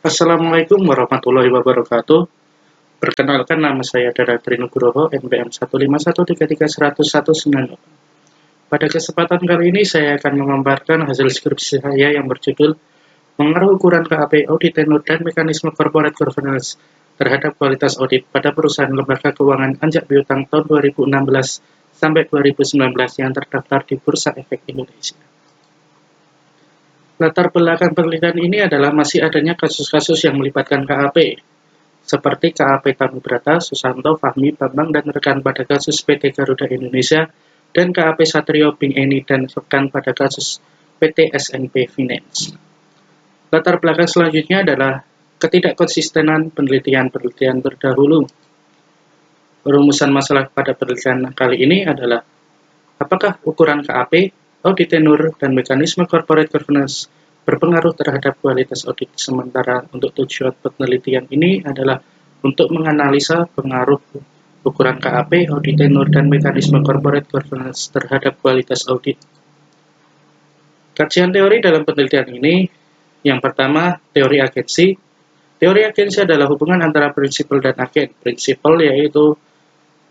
Assalamualaikum warahmatullahi wabarakatuh. Perkenalkan, nama saya Dara Trinugroho, NPM 151331190. Pada kesempatan kali ini saya akan memaparkan hasil skripsi saya yang berjudul Pengaruh Ukuran KAP Audit Tenur dan Mekanisme Corporate Governance terhadap Kualitas Audit pada Perusahaan Lembaga Keuangan Anjak Piutang tahun 2016 sampai 2019 yang terdaftar di Bursa Efek Indonesia. Latar belakang penelitian ini adalah masih adanya kasus-kasus yang melibatkan KAP, seperti KAP Tamu Brata, Susanto, Fahmi, Bambang, dan rekan pada kasus PT Garuda Indonesia, dan KAP Satrio, Bing Eni, dan rekan pada kasus PT SNP Finance. Latar belakang selanjutnya adalah ketidakkonsistenan penelitian-penelitian terdahulu. Rumusan masalah pada penelitian kali ini adalah apakah ukuran KAP, audit tenur, dan mekanisme corporate governance berpengaruh terhadap kualitas audit. Sementara untuk tujuan penelitian ini adalah untuk menganalisa pengaruh ukuran KAP, audit tenur, dan mekanisme corporate governance terhadap kualitas audit. Kajian teori dalam penelitian ini, yang pertama, teori agensi. Teori agensi adalah hubungan antara prinsipal dan agen. Prinsipal yaitu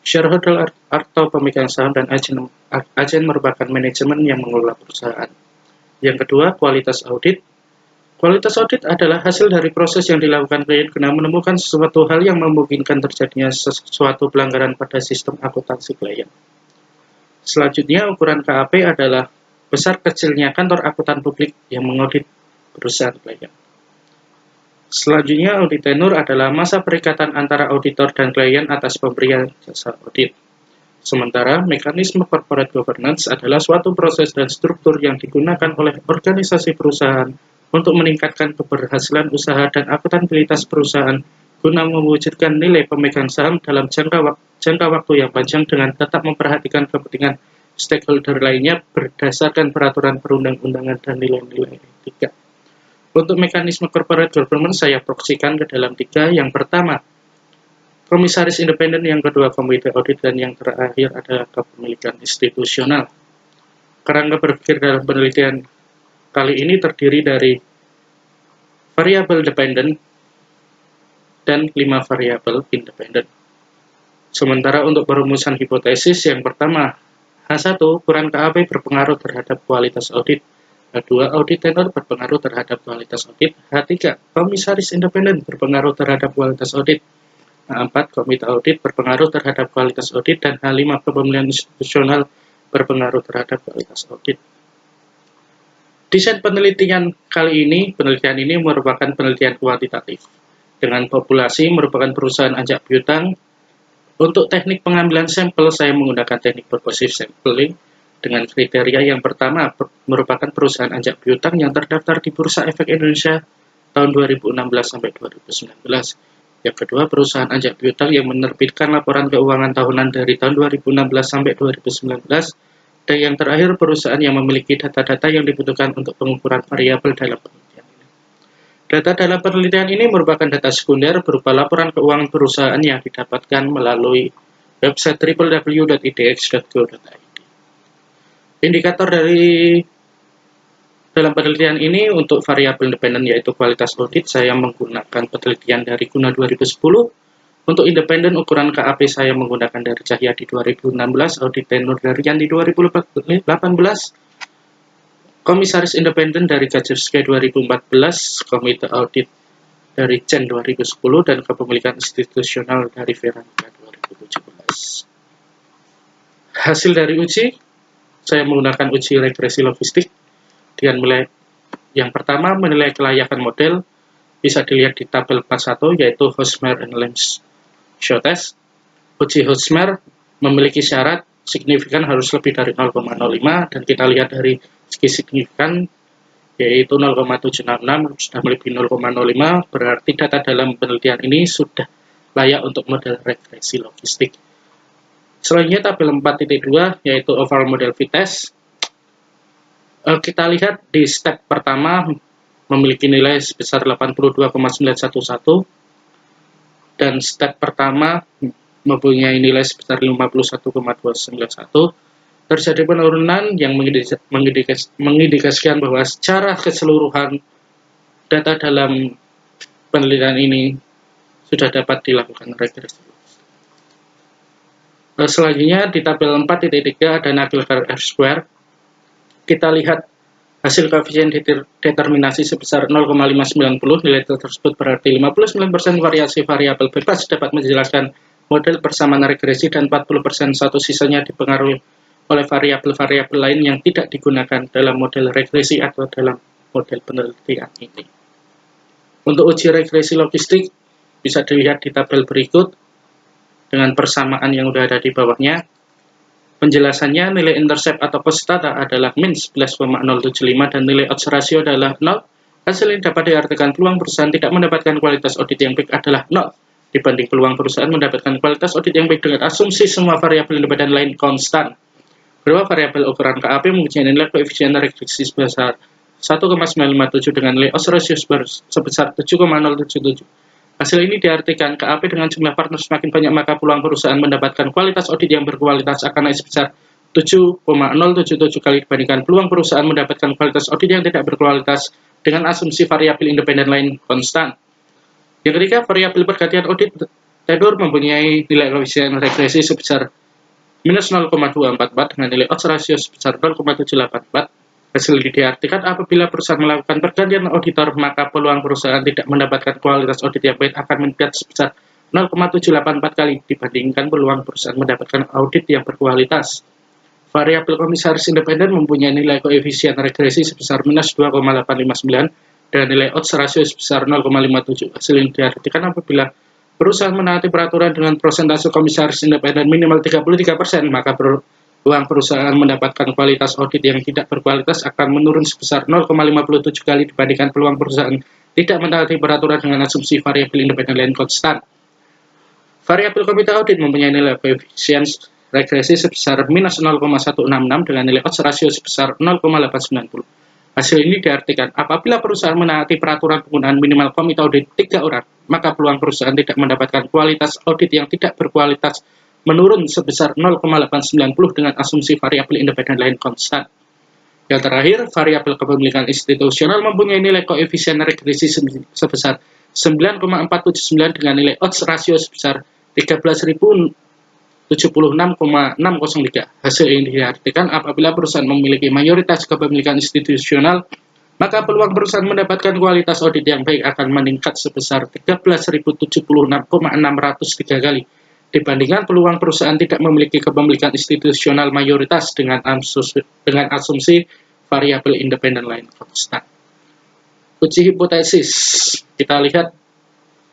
shareholder atau pemegang saham, dan agen merupakan manajemen yang mengelola perusahaan. Yang kedua, kualitas audit. Kualitas audit adalah hasil dari proses yang dilakukan klien guna menemukan sesuatu hal yang memungkinkan terjadinya sesuatu pelanggaran pada sistem akuntansi klien. Selanjutnya, ukuran KAP adalah besar kecilnya kantor akuntan publik yang mengaudit perusahaan klien. Selanjutnya, audit tenur adalah masa perikatan antara auditor dan klien atas pemberian jasa audit. Sementara, mekanisme corporate governance adalah suatu proses dan struktur yang digunakan oleh organisasi perusahaan untuk meningkatkan keberhasilan usaha dan akuntabilitas perusahaan guna mewujudkan nilai pemegang saham dalam jangka waktu yang panjang dengan tetap memperhatikan kepentingan stakeholder lainnya berdasarkan peraturan perundang-undangan dan nilai-nilai etika. Untuk mekanisme corporate governance saya proksikan ke dalam 3. Yang pertama, komisaris independen, yang kedua komite audit, dan yang terakhir adalah kepemilikan institusional. Kerangka berpikir dalam penelitian kali ini terdiri dari variabel dependen dan 5 variabel independen. Sementara untuk perumusan hipotesis, yang pertama, H1, ukuran KAP berpengaruh terhadap kualitas audit. H2, audit tenor berpengaruh terhadap kualitas audit. H3, komisaris independen berpengaruh terhadap kualitas audit. H4, komite audit berpengaruh terhadap kualitas audit. Dan H5, kepemilikan institusional berpengaruh terhadap kualitas audit. Desain penelitian kali ini, penelitian ini merupakan penelitian kuantitatif. Dengan populasi merupakan perusahaan anjak piutang. Untuk teknik pengambilan sampel, saya menggunakan teknik purposive sampling dengan kriteria yang pertama merupakan perusahaan anjak piutang yang terdaftar di Bursa Efek Indonesia tahun 2016 sampai 2019. Yang kedua, perusahaan anjak piutang yang menerbitkan laporan keuangan tahunan dari tahun 2016 sampai 2019. Dan yang terakhir, perusahaan yang memiliki data-data yang dibutuhkan untuk pengukuran variabel dalam penelitian ini. Data dalam penelitian ini merupakan data sekunder berupa laporan keuangan perusahaan yang didapatkan melalui website www.idx.go.id. Indikator dalam penelitian ini untuk variabel independen yaitu kualitas audit, saya menggunakan penelitian dari Guna 2010. Untuk independen, ukuran KAP saya menggunakan dari Cahyadi 2016, audit tenur dari Yanti 2018, komisaris independen dari Gajewski 2014, komite audit dari Chen 2010, dan kepemilikan institusional dari Veronica 2017. Hasil dari uji, saya menggunakan uji regresi logistik dengan menilai yang pertama, menilai kelayakan model, bisa dilihat di tabel 41 yaitu Hosmer and Lens show test. Uji Hosmer memiliki syarat signifikan harus lebih dari 0,05 dan kita lihat dari segi signifikan yaitu 0,766 sudah melebihi 0,05, berarti data dalam penelitian ini sudah layak untuk model regresi logistik. Selanjutnya tabel 4.2 yaitu overall model fit test. Kita lihat di step pertama memiliki nilai sebesar 82,911 dan step pertama mempunyai nilai sebesar 51,291. Terjadi penurunan yang mengindikasikan bahwa secara keseluruhan data dalam penelitian ini sudah dapat dilakukan regresi. Selanjutnya di tabel 4.3 ada Nagelkar F-square. Kita lihat hasil koefisien determinasi sebesar 0,590. Nilai tersebut berarti 59% variasi variabel bebas dapat menjelaskan model persamaan regresi dan 40% satu sisanya dipengaruhi oleh variabel-variabel lain yang tidak digunakan dalam model regresi atau dalam model penelitian ini. Untuk uji regresi logistik bisa dilihat di tabel berikut dengan persamaan yang sudah ada di bawahnya. Penjelasannya, nilai intercept atau cost data adalah min 11,075 dan nilai odds ratio adalah 0. Hasil ini dapat diartikan peluang perusahaan tidak mendapatkan kualitas audit yang baik adalah 0 dibanding peluang perusahaan mendapatkan kualitas audit yang baik dengan asumsi semua variabel independen lain konstan. Kedua variabel ukuran KAP mempunyai nilai koefisien regresi sebesar 1,957 dengan nilai odds ratio sebesar 7,077. Hasil ini diartikan KAP dengan jumlah partner semakin banyak maka peluang perusahaan mendapatkan kualitas audit yang berkualitas akan naik sebesar 7,077 kali dibandingkan peluang perusahaan mendapatkan kualitas audit yang tidak berkualitas dengan asumsi variabel independen lain konstan. Yang ketiga, variabel pergantian audit tenur mempunyai nilai koefisien regresi sebesar minus 0,244 dengan nilai odds ratio sebesar 0,784. Hasil ini diartikan apabila perusahaan melakukan pergantian auditor, maka peluang perusahaan tidak mendapatkan kualitas audit yang baik akan meningkat sebesar 0,784 kali dibandingkan peluang perusahaan mendapatkan audit yang berkualitas. Variabel komisaris independen mempunyai nilai koefisien regresi sebesar minus 2,859 dengan nilai odds ratio sebesar 0,57. Hasil ini diartikan apabila perusahaan menaati peraturan dengan persentase komisaris independen minimal 33%, maka peluang perusahaan mendapatkan kualitas audit yang tidak berkualitas akan menurun sebesar 0,57 kali dibandingkan peluang perusahaan tidak menaati peraturan dengan asumsi variabel independen lain konstan. Variabel komite audit mempunyai nilai koefisien regresi sebesar minus 0,166 dengan nilai odds ratio sebesar 0,890. Hasil ini diartikan apabila perusahaan menaati peraturan penggunaan minimal komite audit 3 orang, maka peluang perusahaan tidak mendapatkan kualitas audit yang tidak berkualitas menurun sebesar 0,890 dengan asumsi variabel independen lain konstan. Yang terakhir, variabel kepemilikan institusional mempunyai nilai koefisien regresi sebesar 9,479 dengan nilai odds ratio sebesar 13.076,603. Hasil ini diartikan apabila perusahaan memiliki mayoritas kepemilikan institusional, maka peluang perusahaan mendapatkan kualitas audit yang baik akan meningkat sebesar 13.076,603 kali dibandingkan peluang perusahaan tidak memiliki kepemilikan institusional mayoritas dengan asumsi variabel independen lain konstan. Uji hipotesis. Kita lihat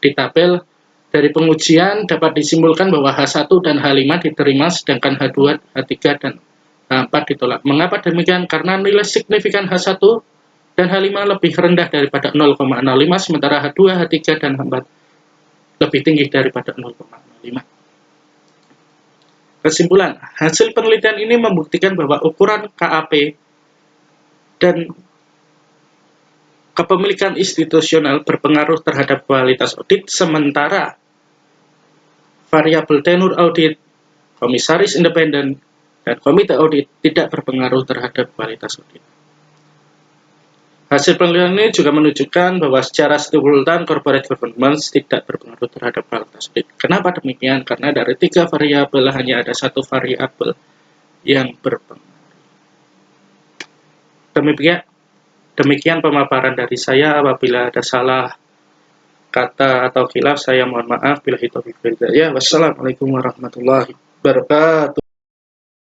di tabel. Dari pengujian dapat disimpulkan bahwa H1 dan H5 diterima sedangkan H2, H3, dan H4 ditolak. Mengapa demikian? Karena nilai signifikan H1 dan H5 lebih rendah daripada 0,05 sementara H2, H3, dan H4 lebih tinggi daripada 0,05. Kesimpulan, hasil penelitian ini membuktikan bahwa ukuran KAP dan kepemilikan institusional berpengaruh terhadap kualitas audit, sementara variabel tenur audit, komisaris independen, dan komite audit tidak berpengaruh terhadap kualitas audit. Hasil penelitian ini juga menunjukkan bahwa secara simultan corporate governance tidak berpengaruh terhadap kualitas audit. Kenapa demikian? Karena dari 3 variabel hanya ada 1 variabel yang berpengaruh. Demikian pemaparan dari saya. Apabila ada salah kata atau khilaf, saya mohon maaf. Billahi taufiq wal hidayah. Wassalamualaikum warahmatullahi wabarakatuh.